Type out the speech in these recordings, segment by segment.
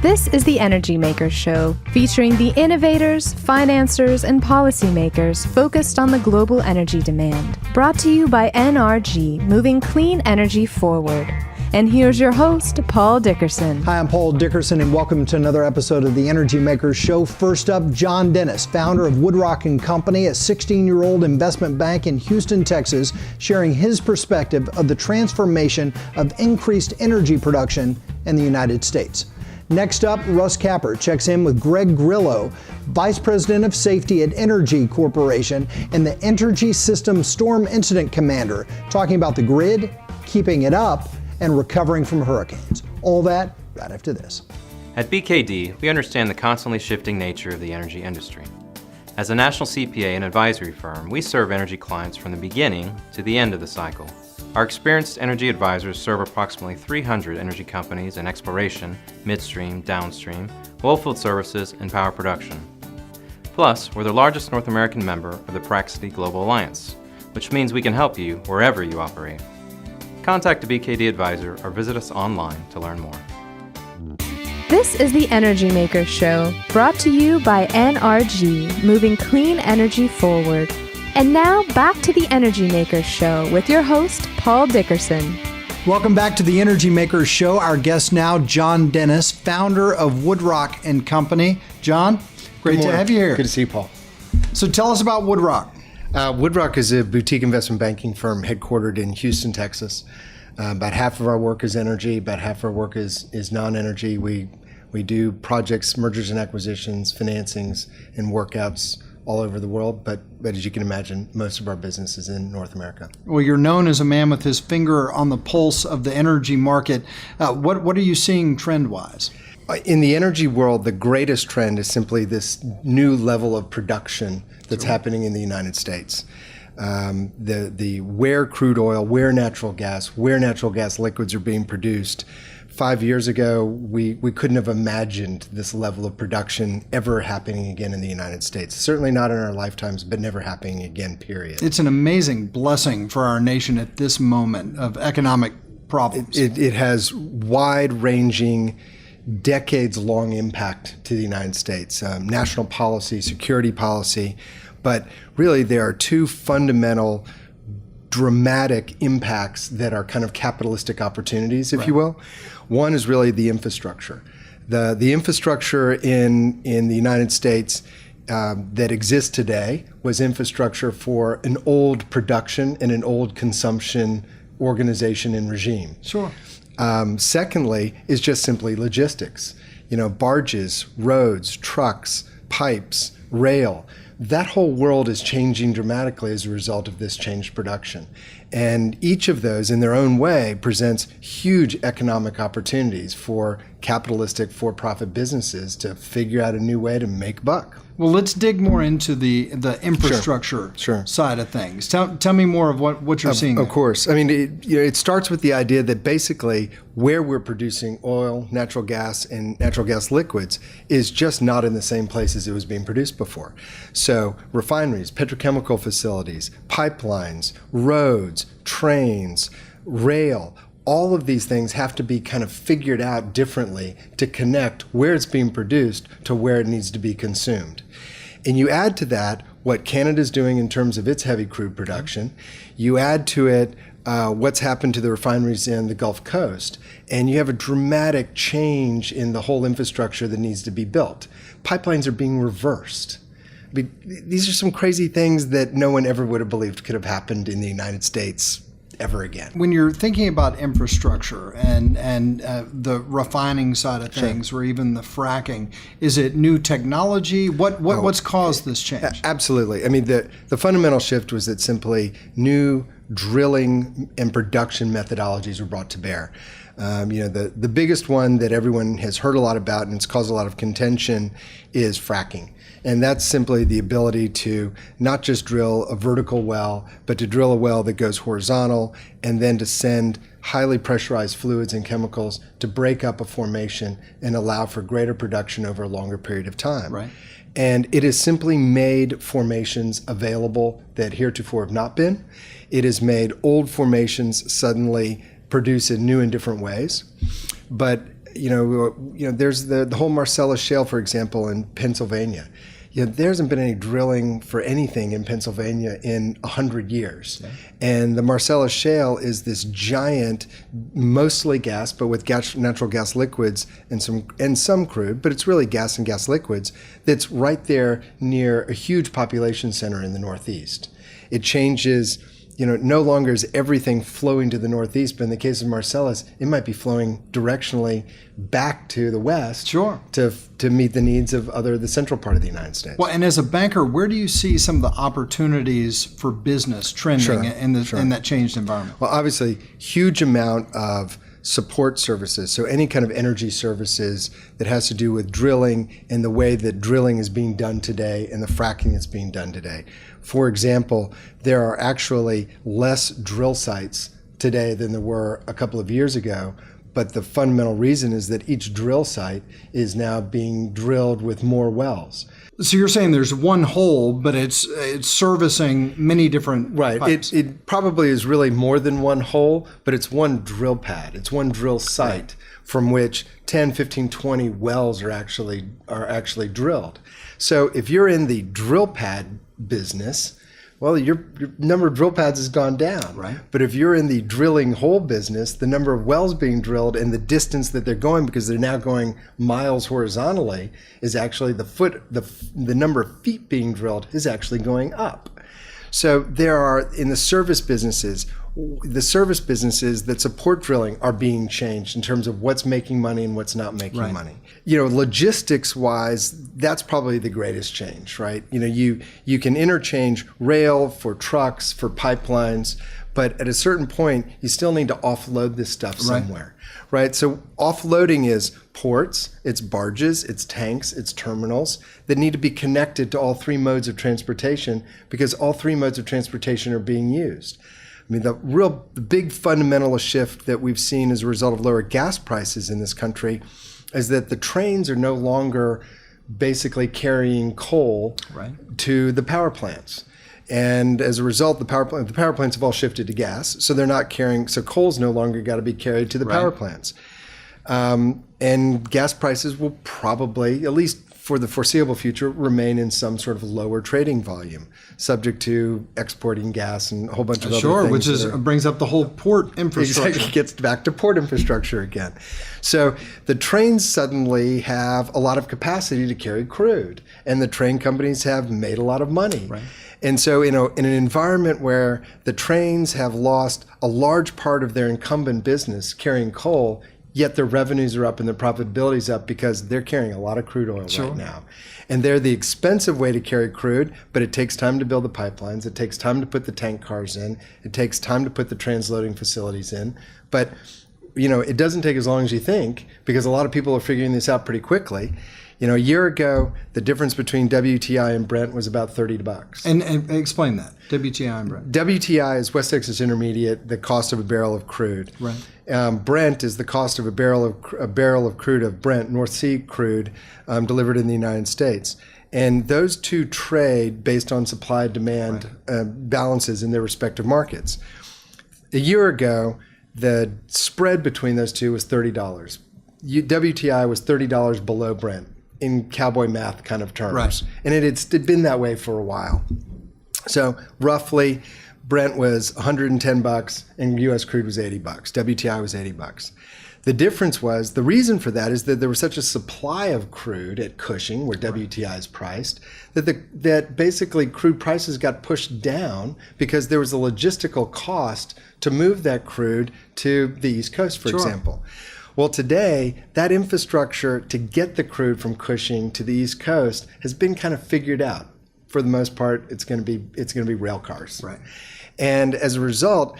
This is the Energy Makers Show, featuring the innovators, financiers, and policymakers focused on the global energy demand. Brought to you by NRG, moving clean energy forward. And here's your host, Paul Dickerson. Hi, I'm Paul Dickerson, and welcome to another episode of the Energy Makers Show. First up, John Dennis, founder of Woodrock Co, a 16-year-old investment bank in Houston, Texas, sharing his perspective of the transformation of increased energy production in the United States. Next up, Russ Capper checks in with Greg Grillo, Vice President of Safety at Entergy Corporation and the Entergy System Storm Commander, talking about the grid, keeping it up, and recovering from hurricanes. All that right after this. At BKD, we understand the constantly shifting nature of the energy industry. As a national CPA and advisory firm, we serve energy clients from the beginning to the end of the cycle. Our experienced energy advisors serve approximately 300 energy companies in exploration, midstream, downstream, oilfield services, and power production. Plus, we're the largest North American member of the Fracking Global Alliance, which means we can help you wherever you operate. Contact a BKD advisor or visit us online to learn more. This is the Energy Makers Show, brought to you by NRG, moving clean energy forward. And now back to the Energy Makers Show with your host, Paul Dickerson. Welcome back to the Energy Makers Show. Our guest now, John Dennis, founder of Woodrock Co. John, great to have you here. Good to see you, Paul. So tell us about Woodrock. Woodrock is a boutique investment banking firm headquartered in Houston, Texas. About half of our work is energy, about half of our work is non-energy. We do projects, mergers and acquisitions, financings, and workouts all over the world, but as you can imagine, most of our business is in North America. Well, you're known as a man with his finger on the pulse of the energy market. What are you seeing trend-wise? In the energy world, the greatest trend is simply this new level of production that's happening in the United States. Where crude oil, where natural gas liquids are being produced. 5 years ago, we couldn't have imagined this level of production ever happening again in the United States. Certainly not in our lifetimes, but never happening again, period. It's an amazing blessing for our nation at this moment of economic problems. It has wide-ranging, decades-long impact to the United States, national policy, security policy, but really there are two fundamental dramatic impacts that are kind of capitalistic opportunities, if you will. One is really the infrastructure. The infrastructure in the United States that exists today was infrastructure for an old production and an old consumption organization and regime. Sure. Secondly is just simply logistics. Barges, roads, trucks, pipes, rail. That whole world is changing dramatically as a result of this changed production. And each of those in their own way presents huge economic opportunities for capitalistic for-profit businesses to figure out a new way to make buck. Well, let's dig more into the infrastructure side of things. Tell me more of what you're seeing. Of course. I mean, it starts with the idea that basically where we're producing oil, natural gas, and natural gas liquids is just not in the same places it was being produced before. So refineries, petrochemical facilities, pipelines, roads, trains, rail, all of these things have to be kind of figured out differently to connect where it's being produced to where it needs to be consumed. And you add to that what Canada's doing in terms of its heavy crude production. You add to it what's happened to the refineries in the Gulf Coast, and you have a dramatic change in the whole infrastructure that needs to be built. Pipelines are being reversed. These are some crazy things that no one ever would have believed could have happened in the United States ever again. When you're thinking about infrastructure and the refining side of things, or even the fracking, is it new technology? What's caused this change? Absolutely. I mean, the fundamental shift was that simply new drilling and production methodologies were brought to bear. The biggest one that everyone has heard a lot about and it's caused a lot of contention is fracking. And that's simply the ability to not just drill a vertical well, but to drill a well that goes horizontal and then to send highly pressurized fluids and chemicals to break up a formation and allow for greater production over a longer period of time. Right. And it has simply made formations available that heretofore have not been. It has made old formations suddenly produce in new and different ways. But there's the whole Marcellus Shale, for example, in Pennsylvania. There hasn't been any drilling for anything in Pennsylvania in 100 years. Yeah. And the Marcellus Shale is this giant, mostly gas, but with natural gas liquids and some crude, but it's really gas and gas liquids, that's right there near a huge population center in the Northeast. It changes, no longer is everything flowing to the Northeast, but in the case of Marcellus, it might be flowing directionally back to the West. Sure. To meet the needs of the central part of the United States. Well, and as a banker, where do you see some of the opportunities for business trending in that changed environment? Well, obviously, huge amount of support services. So any kind of energy services that has to do with drilling and the way that drilling is being done today and the fracking that's being done today. For example, there are actually less drill sites today than there were a couple of years ago. But the fundamental reason is that each drill site is now being drilled with more wells. So you're saying there's one hole, but it's servicing many different pipes. It probably is really more than one hole, but it's one drill pad. It's one drill site from which 10, 15, 20 wells are actually drilled. So if you're in the drill pad business, well, your number of drill pads has gone down. Right. But if you're in the drilling hole business, the number of wells being drilled and the distance that they're going, because they're now going miles horizontally, is actually the number of feet being drilled is actually going up. So there are, in the service businesses that support drilling are being changed in terms of what's making money and what's not making money. Logistics wise, that's probably the greatest change, right? You can interchange rail for trucks, for pipelines, but at a certain point, you still need to offload this stuff somewhere, right? So offloading is ports, it's barges, it's tanks, it's terminals that need to be connected to all three modes of transportation because all three modes of transportation are being used. I mean, the big fundamental shift that we've seen as a result of lower gas prices in this country is that the trains are no longer basically carrying coal to the power plants. And as a result, the power plants have all shifted to gas, so they're not carrying. So coal's no longer got to be carried to the power plants, and gas prices will probably, at least for the foreseeable future, remain in some sort of lower trading volume, subject to exporting gas and a whole bunch of other things. Which brings up the whole port infrastructure. Exactly, gets back to port infrastructure again. So the trains suddenly have a lot of capacity to carry crude, and the train companies have made a lot of money. Right. And so, in an environment where the trains have lost a large part of their incumbent business carrying coal, yet their revenues are up and their profitability is up because they're carrying a lot of crude oil right now. And they're the expensive way to carry crude, but it takes time to build the pipelines. It takes time to put the tank cars in. It takes time to put the transloading facilities in. But it doesn't take as long as you think because a lot of people are figuring this out pretty quickly. A year ago, the difference between WTI and Brent was about $30. And explain that, WTI and Brent. WTI is West Texas Intermediate, the cost of a barrel of crude. Right. Brent is the cost of a barrel of crude of Brent, North Sea crude, delivered in the United States. And those two trade based on supply-demand balances in their respective markets. A year ago, the spread between those two was $30. WTI was $30 below Brent in cowboy math kind of terms. Right. And it'd been that way for a while. So roughly, Brent was $110 and U.S. crude was $80. WTI was $80. The difference was, the reason for that is that there was such a supply of crude at Cushing, where WTI is priced, that basically crude prices got pushed down because there was a logistical cost to move that crude to the East Coast, for example. Well, today, that infrastructure to get the crude from Cushing to the East Coast has been kind of figured out. For the most part, it's going to be rail cars. Right. And as a result,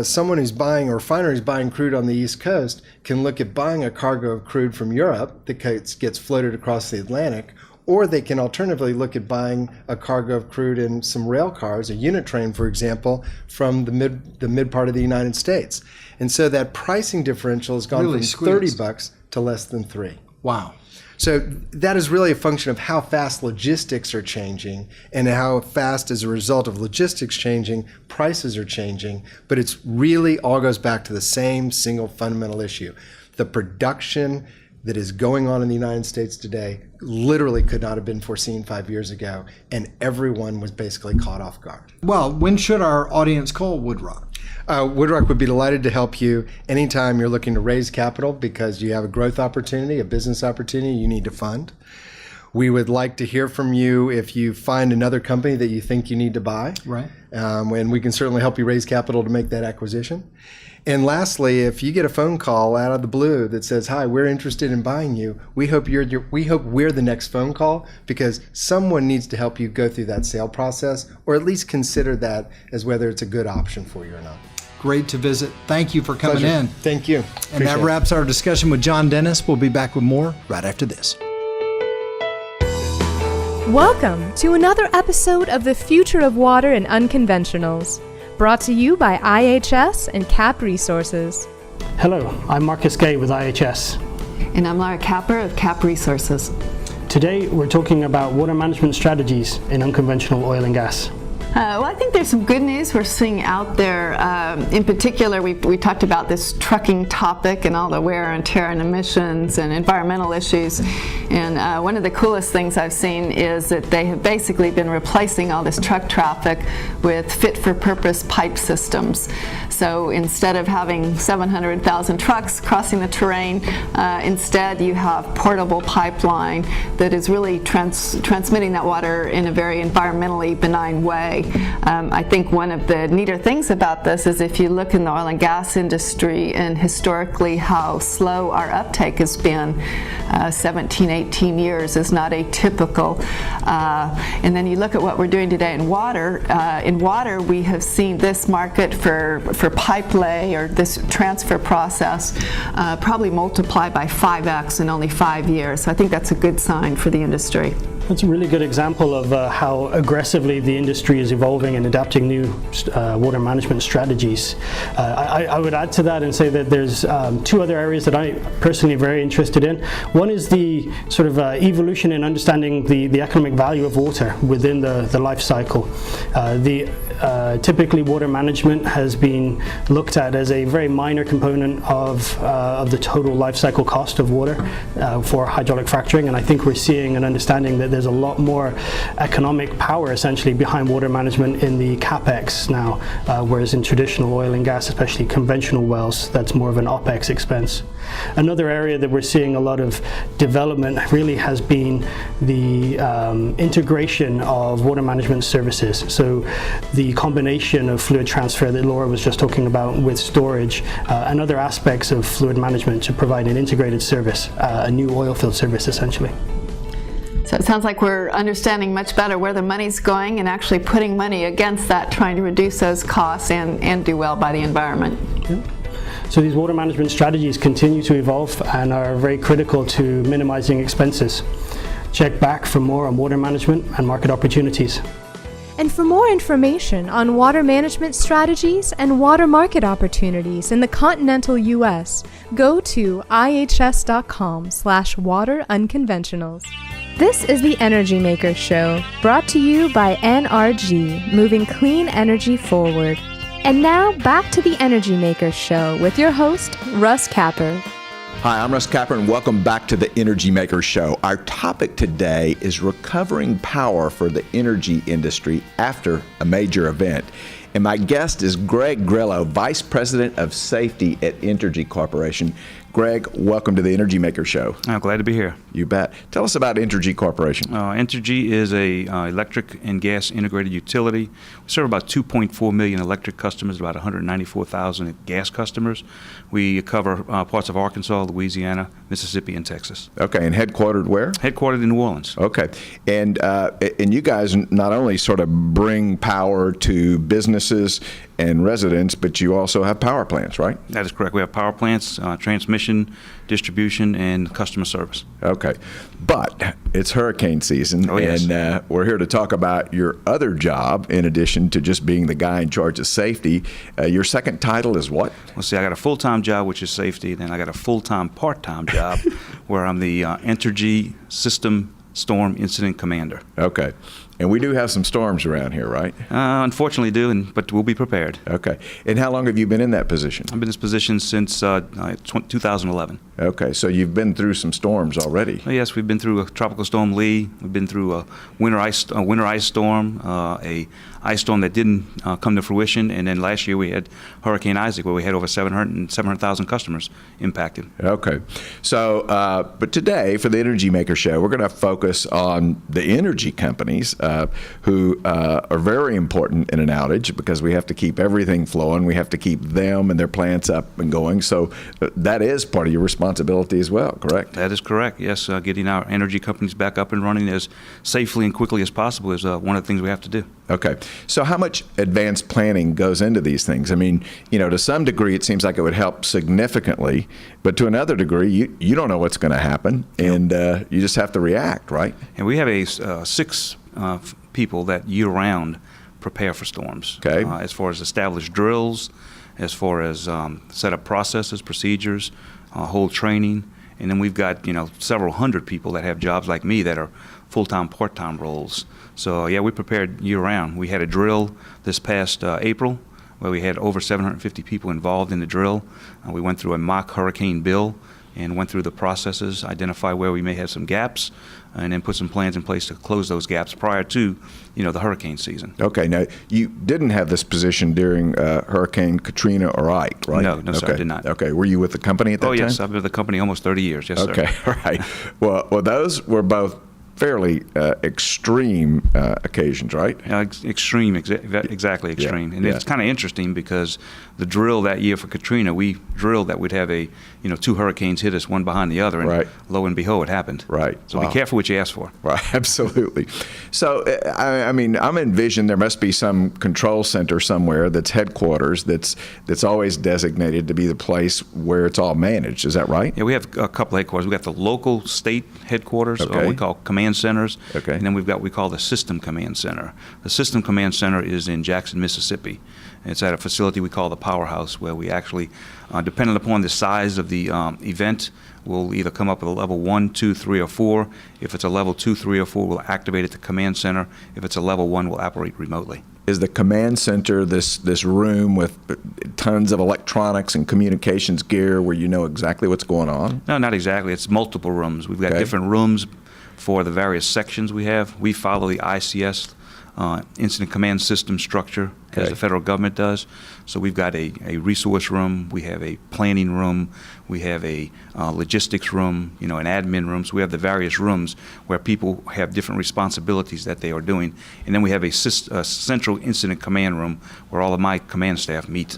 someone who's buying, or refinery who's buying crude on the East Coast can look at buying a cargo of crude from Europe that gets floated across the Atlantic, or they can alternatively look at buying a cargo of crude in some rail cars, a unit train, for example, from the mid part of the United States. And so that pricing differential has gone from $30 to less than $3. Wow. So that is really a function of how fast logistics are changing and how fast, as a result of logistics changing, prices are changing. But it's really all goes back to the same single fundamental issue. The production that is going on in the United States today literally could not have been foreseen 5 years ago, and everyone was basically caught off guard. Well, when should our audience call Woodrock? Woodrock would be delighted to help you anytime you're looking to raise capital because you have a growth opportunity, a business opportunity you need to fund. We would like to hear from you if you find another company that you think you need to buy. Right. And we can certainly help you raise capital to make that acquisition. And lastly, if you get a phone call out of the blue that says, "Hi, we're interested in buying you," we hope we're the next phone call, because someone needs to help you go through that sale process, or at least consider that as whether it's a good option for you or not. Great to visit. Thank you for coming Pleasure. in. Thank you. And Appreciate that it. wraps our discussion with John Dennis. We'll be back with more right after this. Welcome to another episode of the Future of Water and Unconventionals, brought to you by IHS and CAP Resources. Hello, I'm Marcus Gay with IHS. And I'm Laura Capper of CAP Resources. Today we're talking about water management strategies in unconventional oil and gas. Well, I think there's some good news we're seeing out there. In particular, we talked about this trucking topic and all the wear and tear and emissions and environmental issues. And one of the coolest things I've seen is that they have basically been replacing all this truck traffic with fit-for-purpose pipe systems. So instead of having 700,000 trucks crossing the terrain, instead you have portable pipeline that is really transmitting that water in a very environmentally benign way. I think one of the neater things about this is if you look in the oil and gas industry and historically how slow our uptake has been, 17, 18 years is not atypical. And then you look at what we're doing today in water. In water, we have seen this market for pipe lay, or this transfer process, probably multiply by 5x in only 5 years. So I think that's a good sign for the industry. That's a really good example of how aggressively the industry is evolving and adapting new water management strategies. I would add to that and say that there's two other areas that I'm personally very interested in. One is the sort of evolution in understanding the economic value of water within the life cycle. Typically water management has been looked at as a very minor component of the total life cycle cost of water for hydraulic fracturing, and I think we're seeing an understanding that there's a lot more economic power essentially behind water management in the capex now, whereas in traditional oil and gas, especially conventional wells, that's more of an opex expense. Another area that we're seeing a lot of development really has been the integration of water management services. So the combination of fluid transfer that Laura was just talking about with storage and other aspects of fluid management to provide an integrated service, a new oil field service essentially. So it sounds like we're understanding much better where the money's going and actually putting money against that, trying to reduce those costs and do well by the environment. Yeah. So these water management strategies continue to evolve and are very critical to minimizing expenses. Check back for more on water management and market opportunities. And for more information on water management strategies and water market opportunities in the continental U.S., go to ihs.com/waterunconventionals. This is the Energy Makers Show, brought to you by NRG, moving clean energy forward. And now, back to the Energy Makers Show with your host, Russ Capper. Hi, I'm Russ Capper, and welcome back to the Energy Makers Show. Our topic today is recovering power for the energy industry after a major event. And my guest is Greg Grillo, Vice President of Safety at Entergy Corporation. Greg, welcome to the Energy Makers Show. I'm glad to be here. You bet. Tell us about Entergy Corporation. Entergy is a electric and gas integrated utility. We serve about 2.4 million electric customers, about 194,000 gas customers. We cover parts of Arkansas, Louisiana, Mississippi, and Texas. Okay, and headquartered where? Headquartered in New Orleans. Okay, and you guys not only sort of bring power to businesses and residents, but you also have power plants, right? That is correct. We have power plants, transmission, distribution, and customer service. Okay, but it's hurricane season, oh, yes. And we're here to talk about your other job, in addition to just being the guy in charge of safety. Your second title is what? Well, see, I got a full-time job, which is safety, then I got a full-time part-time job where I'm the Entergy System Storm Incident Commander. Okay. And we do have some storms around here, right? Unfortunately do, but we'll be prepared. Okay. And how long have you been in that position? I've been in this position since 2011. Okay, so you've been through some storms already. Oh, yes, we've been through a Tropical Storm Lee. We've been through a winter ice storm, a ice storm that didn't come to fruition, and then last year we had Hurricane Isaac, where we had over 700,000 customers impacted. Okay, so but today for the Energy Maker Show, we're going to focus on the energy companies who are very important in an outage because we have to keep everything flowing. We have to keep them and their plants up and going. So that is part of your responsibility as well, correct? That is correct, yes. Getting our energy companies back up and running as safely and quickly as possible is one of the things we have to do. Okay. So how much advanced planning goes into these things? I mean, to some degree, it seems like it would help significantly, but to another degree, you don't know what's going to happen, and you just have to react, right? And we have six people that year-round prepare for storms. Okay. As far as established drills, as far as set up processes, procedures, whole training, and then we've got several hundred people that have jobs like me that are full-time, part-time roles. So yeah, we prepared year-round. We had a drill this past April where we had over 750 people involved in the drill. We went through a mock hurricane bill and went through the processes, identify where we may have some gaps, and then put some plans in place to close those gaps prior to, the hurricane season. Okay. Now, you didn't have this position during Hurricane Katrina or Ike, right? No, sir, I did not. Okay. Were you with the company at that time? Oh, yes. I've been with the company almost 30 years. Yes, sir. Okay. All right. Well, those were both fairly extreme occasions, right? Extreme, exactly extreme. Yeah, and it's kind of interesting because the drill that year for Katrina, we drilled that we'd have two hurricanes hit us one behind the other, and right. Lo and behold, it happened. Right. So Wow. Be careful what you ask for. Right, absolutely. So, I mean, I'm envisioning there must be some control center somewhere that's headquarters that's always designated to be the place where it's all managed. Is that right? Yeah, we have a couple of headquarters. We got the local state headquarters, Okay. we call command centers. Okay. And then we've got what we call the System Command Center. The System Command Center is in Jackson, Mississippi. It's at a facility we call the Powerhouse, where we actually, depending upon the size of the event, we'll either come up with a level 1, 2, 3, or 4. If it's a level 2, 3, or 4, we'll activate it to command center. If it's a level 1, we'll operate remotely. Is the command center this room with tons of electronics and communications gear where you know exactly what's going on? No, not exactly. It's multiple rooms. We've got Okay. different rooms for the various sections we have. We follow the ICS incident command system structure as Okay. the federal government does. So we've got a resource room, we have a planning room, we have a logistics room, an admin room. So we have the various rooms where people have different responsibilities that they are doing. And then we have a central incident command room where all of my command staff meet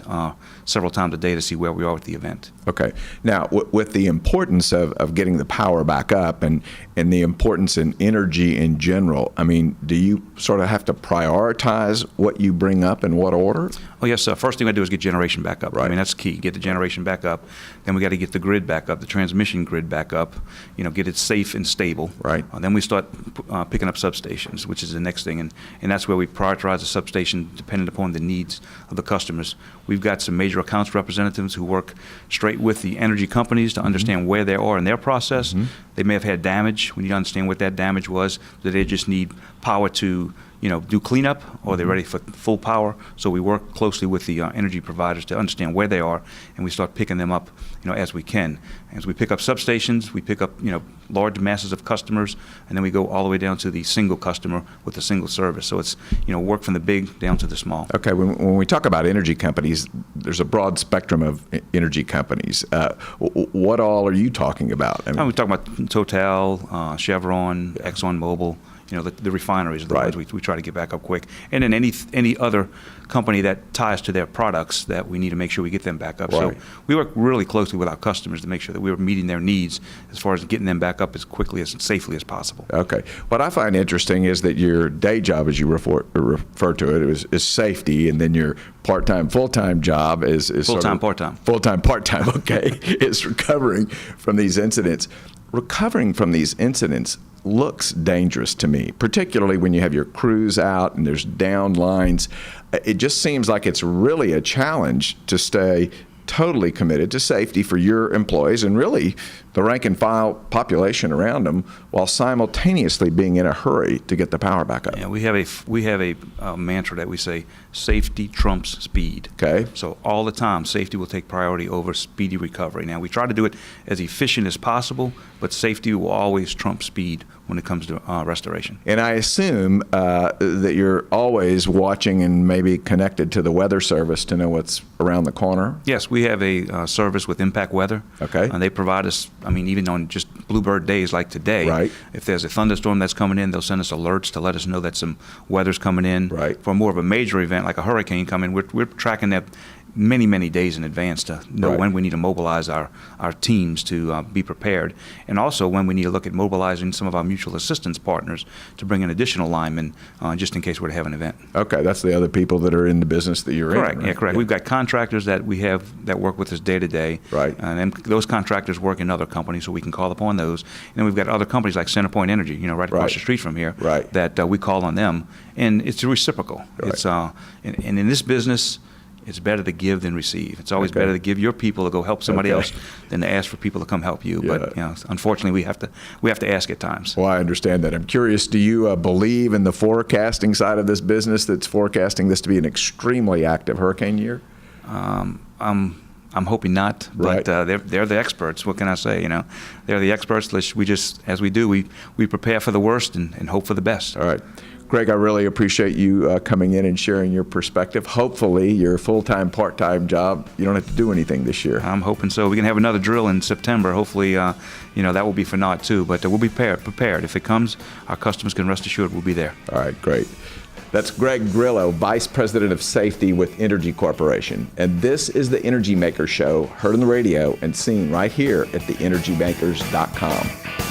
several times a day to see where we are with the event. Okay. Now, with the importance of getting the power back up and the importance in energy in general, I mean, do you sort of have to prioritize what you bring up in what order? Oh, yes, sir. First thing I do is get generation back up. Right. I mean, that's key. Get the generation back up. Then we got to get the grid back up, the transmission grid back up, get it safe and stable. Right. Then we start picking up substations, which is the next thing. And that's where we prioritize the substation depending upon the needs of the customers. We've got some major accounts representatives who work straight with the energy companies to understand where they are in their process. Mm-hmm. They may have had damage. We need to understand what that damage was. Do they just need power to do cleanup, or are they ready for full power? So we work closely with the energy providers to understand where they are, and we start picking them up, as we can. As we pick up substations, we pick up, large masses of customers, and then we go all the way down to the single customer with a single service. So it's, work from the big down to the small. Okay, when we talk about energy companies, there's a broad spectrum of energy companies. What all are you talking about? I mean, We're talking about Total, Chevron, ExxonMobil. The refineries are the Right. ones we try to get back up quick. And then any other company that ties to their products that we need to make sure we get them back up. Right. So we work really closely with our customers to make sure that we're meeting their needs as far as getting them back up as quickly as safely as possible. Okay. What I find interesting is that your day job, as you refer to it, is safety, and then your part-time, full-time job is Full-time, part-time. Full-time, part-time, okay, is recovering from these incidents. Recovering from these incidents looks dangerous to me, particularly when you have your crews out and there's down lines. It just seems like it's really a challenge to stay totally committed to safety for your employees and really the rank and file population around them, while simultaneously being in a hurry to get the power back up. Yeah, we have a mantra that we say, safety trumps speed. Okay. So all the time, safety will take priority over speedy recovery. Now, we try to do it as efficient as possible, but safety will always trump speed when it comes to restoration. And I assume that you're always watching and maybe connected to the weather service to know what's around the corner. Yes, we have a service with Impact Weather. Okay. And they provide us, even on just bluebird days like today, right. If there's a thunderstorm that's coming in, they'll send us alerts to let us know that some weather's coming in. Right. For more of a major event like a hurricane coming, we're tracking that many days in advance to know when we need to mobilize our teams to be prepared, and also when we need to look at mobilizing some of our mutual assistance partners to bring in additional linemen just in case we're to have an event. Okay, that's the other people that are in the business that you're correct. in. Right? Yeah, correct. Yeah. We've got contractors that we have that work with us day to day. Right. And then those contractors work in other companies, so we can call upon those. And then we've got other companies like Centerpoint Energy, right across the street from here, that we call on them, and it's reciprocal. Right. It's and in this business, it's better to give than receive. It's always better to give your people to go help somebody else than to ask for people to come help you. Yeah. But unfortunately, we have to ask at times. Well, I understand that. I'm curious. Do you believe in the forecasting side of this business that's forecasting this to be an extremely active hurricane year? I'm hoping not, but they're the experts. What can I say? They're the experts. We just, as we do, we prepare for the worst and hope for the best. All right. Greg, I really appreciate you coming in and sharing your perspective. Hopefully, your full-time, part-time job, you don't have to do anything this year. I'm hoping so. We can have another drill in September. Hopefully, that will be for naught too. But we'll be prepared. If it comes, our customers can rest assured we'll be there. All right, great. That's Greg Grillo, Vice President of Safety with Entergy Corporation. And this is the Energy Makers Show, heard on the radio and seen right here at TheEnergyMakers.com.